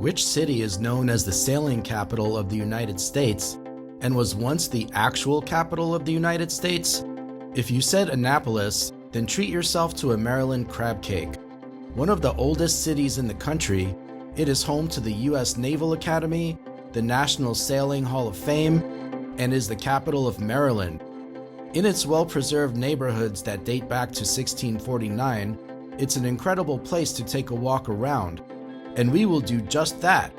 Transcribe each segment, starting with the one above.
Which city is known as the sailing capital of the United States and was once the actual capital of the United States? If you said Annapolis, then treat yourself to a Maryland crab cake. One of the oldest cities in the country, it is home to the US Naval Academy, the National Sailing Hall of Fame, and is the capital of Maryland. In its well-preserved neighborhoods that date back to 1649, it's an incredible place to take a walk around, and we will do just that.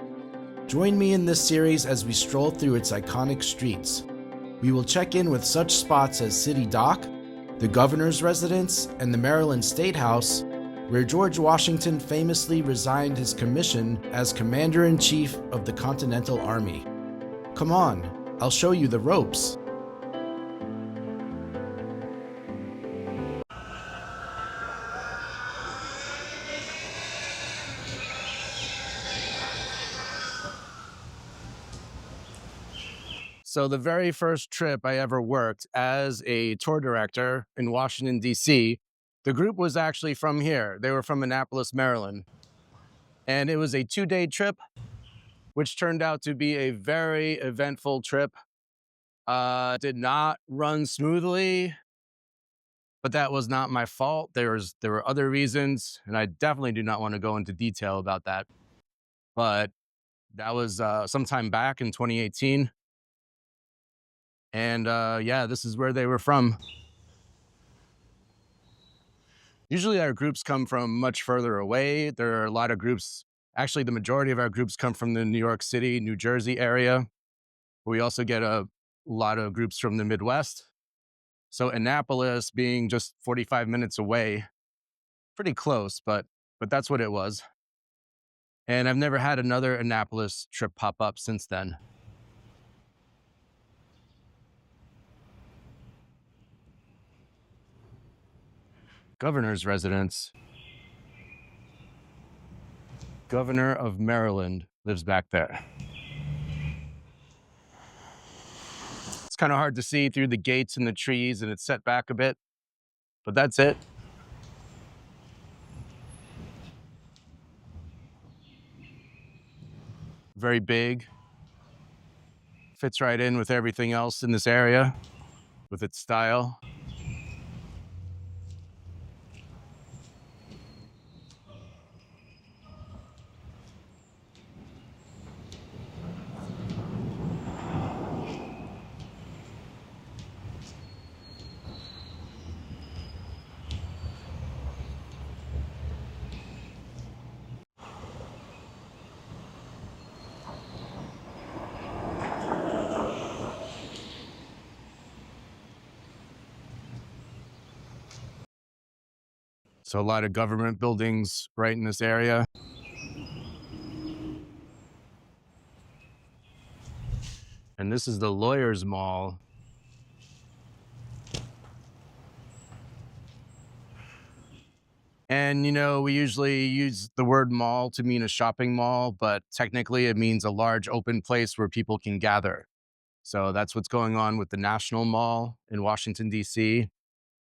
Join me in this series as we stroll through its iconic streets. We will check in with such spots as City Dock, the Governor's Residence, and the Maryland State House, where George Washington famously resigned his commission as Commander-in-Chief of the Continental Army. Come on, I'll show you the ropes. So the very first trip I ever worked as a tour director in Washington, D.C., the group was actually from here. They were from Annapolis, Maryland. And it was a 2-day trip, which turned out to be a very eventful trip. Did not run smoothly, but that was not my fault. There were other reasons, and I definitely do not want to go into detail about that. But that was sometime back in 2018. And yeah, this is where they were from. Usually our groups come from much further away. There are a lot of groups. Actually, the majority of our groups come from the New York City, New Jersey area. We also get a lot of groups from the Midwest. So Annapolis being just 45 minutes away, pretty close, but that's what it was. And I've never had another Annapolis trip pop up since then. Governor's Residence. Governor of Maryland lives back there. It's kind of hard to see through the gates and the trees, and it's set back a bit, but that's it. Very big. Fits right in with everything else in this area, with its style. So a lot of government buildings right in this area. And this is the Lawyers Mall. And, you know, we usually use the word mall to mean a shopping mall, but technically it means a large open place where people can gather. So that's what's going on with the National Mall in Washington, D.C.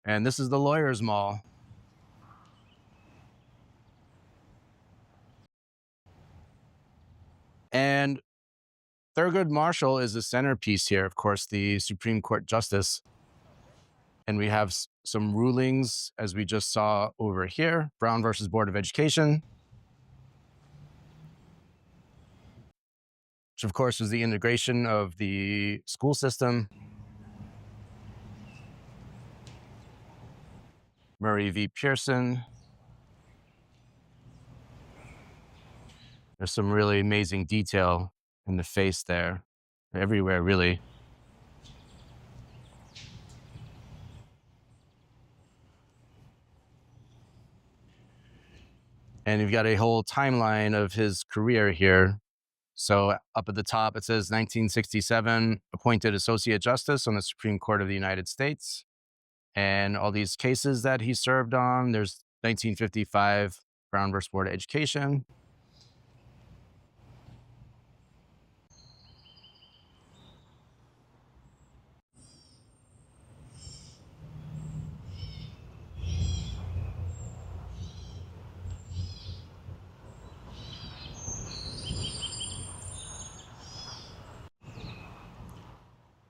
And this is the Lawyers Mall. And Thurgood Marshall is the centerpiece here, of course, the Supreme Court Justice. And we have some rulings, as we just saw over here, Brown versus Board of Education, which of course was the integration of the school system. Murray v. Pearson. There's some really amazing detail in the face there, everywhere really. And you've got a whole timeline of his career here. So up at the top, it says 1967, appointed Associate Justice on the Supreme Court of the United States. And all these cases that he served on, there's 1955, Brown versus Board of Education.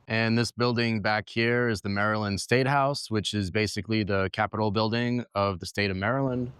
And this building back here is the Maryland State House, which is basically the Capitol building of the state of Maryland.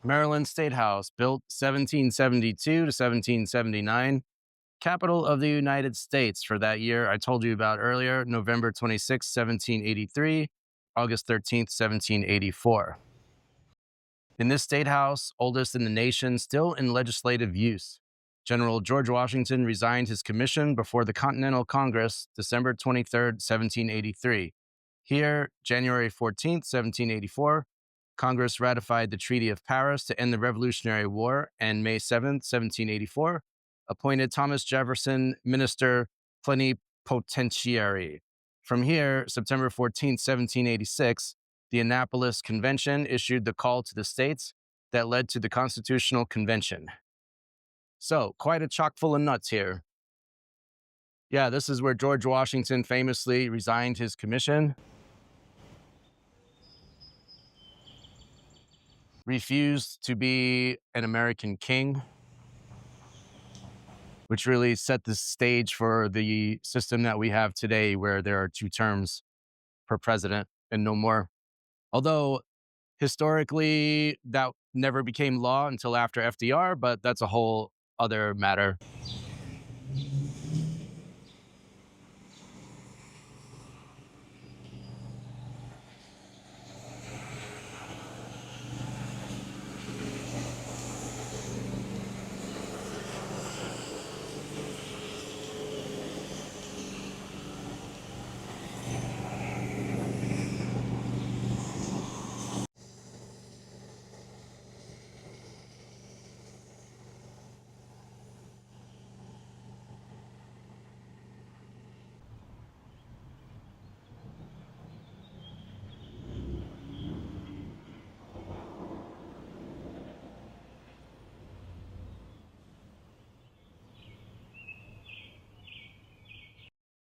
Maryland State House, built 1772 to 1779. Capital of the United States for that year I told you about earlier, November 26, 1783, August 13th, 1784. In this state house, oldest in the nation, still in legislative use, General George Washington resigned his commission before the Continental Congress, December 23rd, 1783. Here, January 14th, 1784, Congress ratified the Treaty of Paris to end the Revolutionary War, and May 7th, 1784, appointed Thomas Jefferson minister plenipotentiary. From here, September 14th, 1786, the Annapolis Convention issued the call to the states that led to the Constitutional Convention. So, quite a chock full of nuts here. Yeah, this is where George Washington famously resigned his commission, refused to be an American king, which really set the stage for the system that we have today, where there are 2 terms per president and no more. Although historically, that never became law until after FDR, but that's a whole other matter.